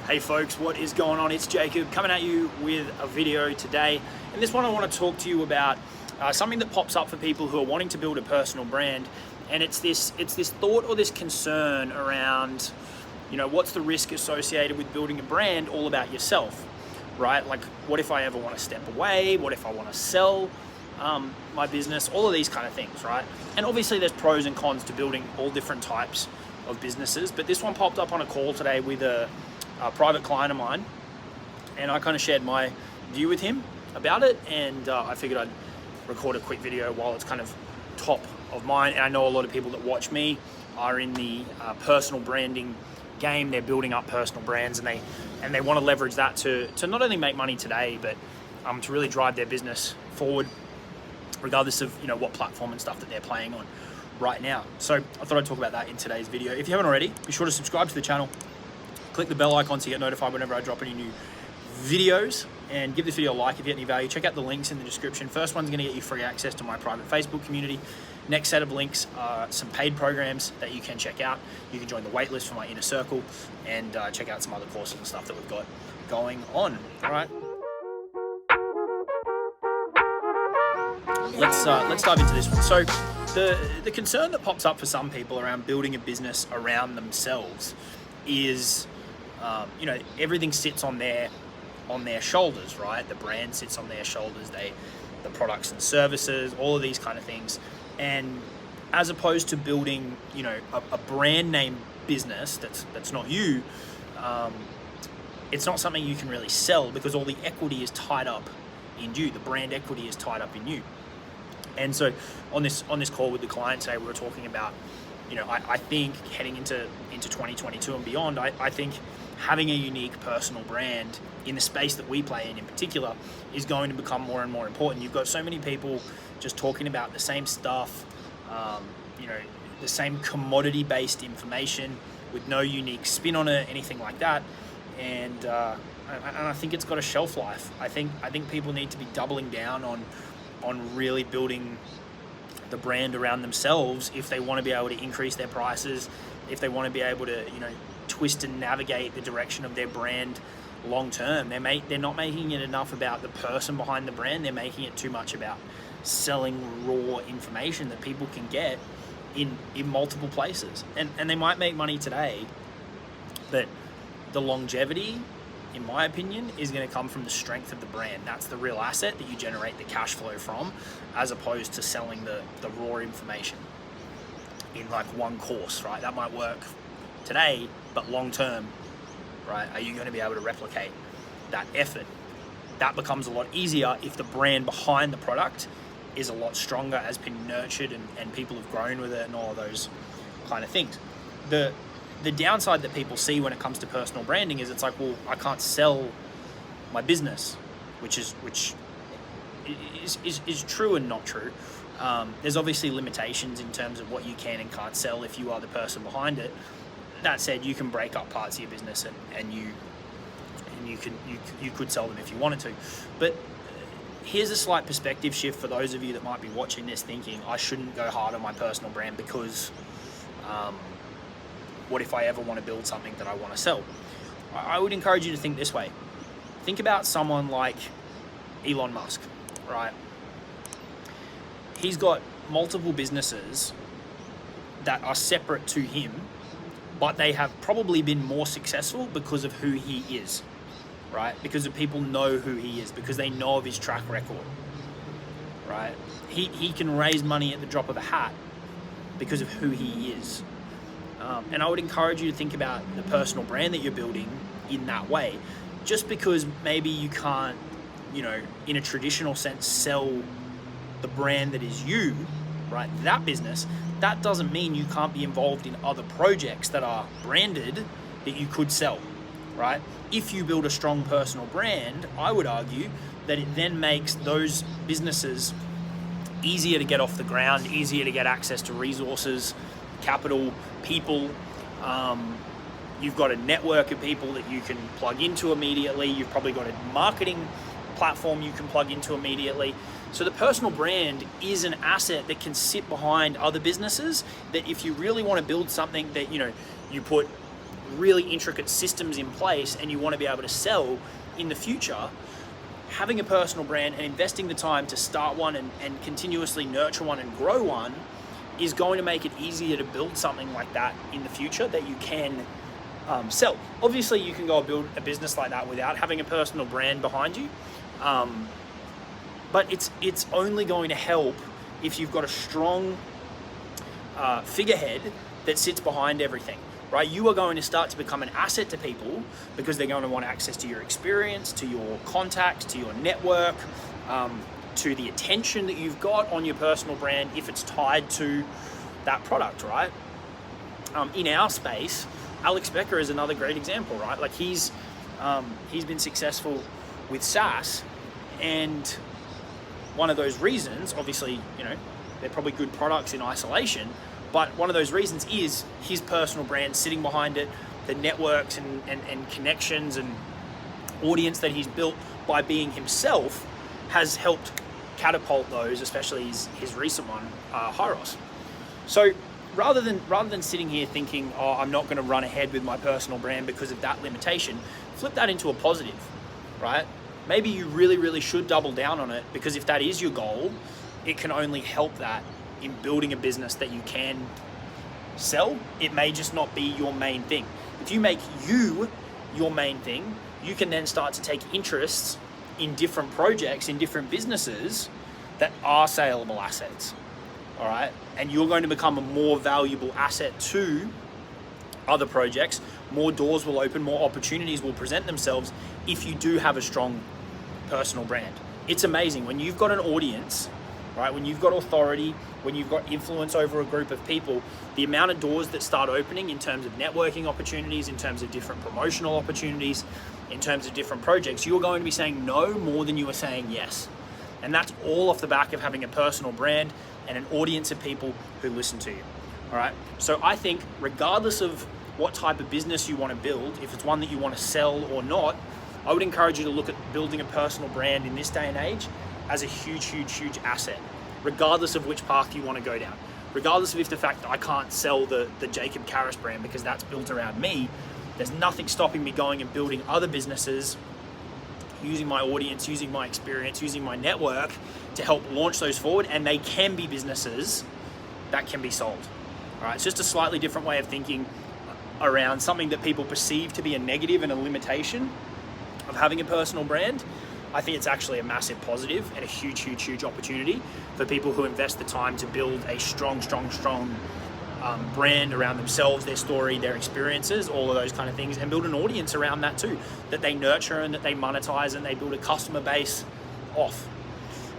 Hey folks, what is going on? It's Jacob coming at you with a video today. In this one I want to talk to you about something that pops up for people who are wanting to build a personal brand, and it's this thought or this concern around, what's the risk associated with building a brand all about yourself, right? Like, what if I ever want to step away? What if I want to sell my business? All of these kind of things, right? And obviously there's pros and cons to building all different types of businesses, but this one popped up on a call today with a private client of mine, and I kind of shared my view with him about it, and I figured I'd record a quick video while it's kind of top of mind. And I know a lot of people that watch me are in the personal branding game. They're building up personal brands, and they want to leverage that to not only make money today, but to really drive their business forward, regardless of what platform and stuff that they're playing on right now. So I thought I'd talk about that in today's video. If you haven't already, be sure to subscribe to the channel. Click the bell icon so you get notified whenever I drop any new videos, and give this video a like if you get any value. Check out the links in the description. First one's going to get you free access to my private Facebook community. Next set of links are some paid programs that you can check out. You can join the waitlist for my inner circle, and check out some other courses and stuff that we've got going on. All right, let's dive into this one. So the concern that pops up for some people around building a business around themselves is everything sits on their shoulders, right? The brand sits on their shoulders, the products and services, all of these kind of things. And as opposed to building a brand name business that's not you, it's not something you can really sell, because all the equity is tied up in you. The brand equity is tied up in you. And so on this call with the client today, we were talking about, I think heading into 2022 and beyond, I think having a unique personal brand in the space that we play in particular is going to become more and more important. You've got so many people just talking about the same stuff, the same commodity-based information with no unique spin on it, anything like that. And I think it's got a shelf life. I think people need to be doubling down on really building the brand around themselves if they want to be able to increase their prices, if they want to be able to twist and navigate the direction of their brand long term. They're not making it enough about the person behind the brand. They're making it too much about selling raw information that people can get in multiple places, and they might make money today, but the longevity, in my opinion, is going to come from the strength of the brand. That's the real asset that you generate the cash flow from, as opposed to selling the raw information in like one course, right? That might work today, but long term, right, are you going to be able to replicate that effort? That becomes a lot easier if the brand behind the product is a lot stronger, has been nurtured, and people have grown with it, and all of those kind of things. The downside that people see when it comes to personal branding is it's like, well, I can't sell my business, which is true and not true. There's obviously limitations in terms of what you can and can't sell if you are the person behind it. That said, you can break up parts of your business and you could sell them if you wanted to. But here's a slight perspective shift for those of you that might be watching this thinking, I shouldn't go hard on my personal brand because what if I ever want to build something that I want to sell? I would encourage you to think this way. Think about someone like Elon Musk, right? He's got multiple businesses that are separate to him, but they have probably been more successful because of who he is, right? Because of people know who he is, because they know of his track record, right? He can raise money at the drop of a hat because of who he is. And I would encourage you to think about the personal brand that you're building in that way. Just because maybe you can't, in a traditional sense, sell the brand that is you, right, that business, that doesn't mean you can't be involved in other projects that are branded that you could sell, right? If you build a strong personal brand, I would argue that it then makes those businesses easier to get off the ground, easier to get access to resources, capital, people. You've got a network of people that you can plug into immediately. You've probably got a marketing platform you can plug into immediately. So the personal brand is an asset that can sit behind other businesses, that if you really want to build something that you put really intricate systems in place and you want to be able to sell in the future, having a personal brand and investing the time to start one and continuously nurture one and grow one is going to make it easier to build something like that in the future that you can sell. Obviously, you can go build a business like that without having a personal brand behind you, but it's only going to help if you've got a strong figurehead that sits behind everything, right? You are going to start to become an asset to people because they're going to want access to your experience, to your contacts, to your network, to the attention that you've got on your personal brand if it's tied to that product, right? In our space, Alex Becker is another great example, right? Like he's been successful with SaaS, and one of those reasons, obviously, you know, they're probably good products in isolation, but one of those reasons is his personal brand sitting behind it, the networks and connections and audience that he's built by being himself has helped catapult those, especially his recent one, Hyros. So rather than sitting here thinking, oh, I'm not going to run ahead with my personal brand because of that limitation, flip that into a positive, right? Maybe you really, really should double down on it, because if that is your goal, it can only help that in building a business that you can sell. It may just not be your main thing. If you make you your main thing, you can then start to take interests in different projects, in different businesses that are saleable assets, all right? And you're going to become a more valuable asset to other projects. More doors will open, more opportunities will present themselves if you do have a strong personal brand. It's amazing when you've got an audience, right? When you've got authority, when you've got influence over a group of people, the amount of doors that start opening in terms of networking opportunities, in terms of different promotional opportunities, in terms of different projects, you're going to be saying no more than you are saying yes. And that's all off the back of having a personal brand and an audience of people who listen to you, all right? So I think regardless of what type of business you want to build, if it's one that you want to sell or not, I would encourage you to look at building a personal brand in this day and age as a huge, huge, huge asset, regardless of which path you want to go down. Regardless of if the fact that I can't sell the Jacob Caris brand because that's built around me, there's nothing stopping me going and building other businesses, using my audience, using my experience, using my network to help launch those forward, and they can be businesses that can be sold. All right, it's just a slightly different way of thinking around something that people perceive to be a negative and a limitation of having a personal brand. I think it's actually a massive positive and a huge, huge, huge opportunity for people who invest the time to build a strong brand around themselves, their story, their experiences, all of those kind of things, and build an audience around that too, that they nurture and that they monetize and they build a customer base off,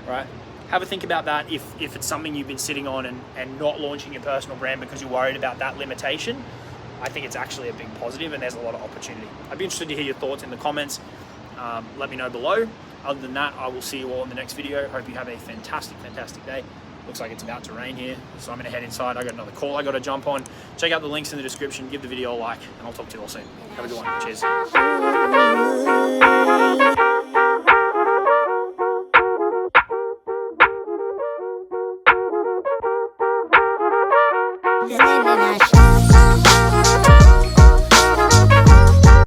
right? Have a think about that if it's something you've been sitting on and not launching your personal brand because you're worried about that limitation. I think it's actually a big positive and there's a lot of opportunity. I'd be interested to hear your thoughts in the comments. Let me know below. Other than that, I will see you all in the next video. Hope you have a fantastic, fantastic day. Looks like it's about to rain here, so I'm gonna head inside. I got another call I gotta jump on. Check out the links in the description, give the video a like, and I'll talk to you all soon. Have a good one, cheers.